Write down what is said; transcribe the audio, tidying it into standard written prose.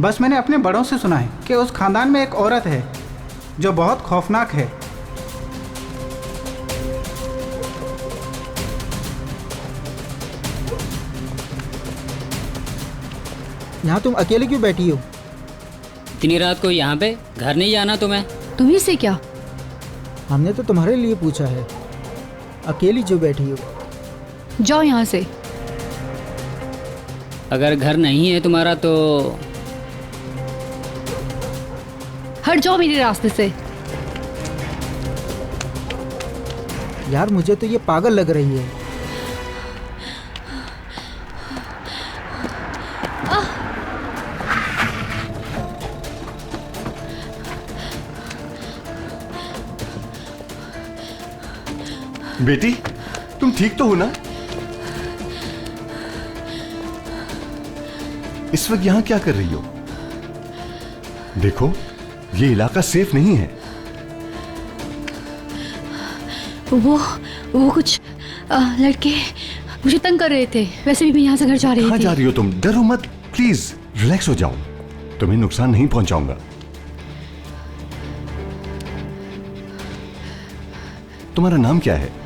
बस मैंने अपने बड़ों से सुना है कि उस खानदान में एक औरत है जो बहुत खौफनाक है। यहाँ तुम अकेले क्यों बैठी हो? इतनी रात को यहाँ पे? घर नहीं जाना तुम्हें? तुम्ही से क्या? हमने तो तुम्हारे लिए पूछा है, अकेली जो बैठी हो। जाओ यहाँ से। अगर घर नहीं है तुम्हारा तो हट जाओ मेरे रास्ते से। यार मुझे तो ये पागल लग रही है। बेटी, तुम ठीक तो हो ना? इस वक्त यहां क्या कर रही हो? देखो, ये इलाका सेफ नहीं है। वो कुछ लड़के मुझे तंग कर रहे थे। वैसे भी मैं यहाँ से घर जा रही कहां थी। जा रही हो तुम? डरो मत, प्लीज रिलैक्स हो जाओ। तुम्हें नुकसान नहीं पहुंचाऊंगा। तुम्हारा नाम क्या है?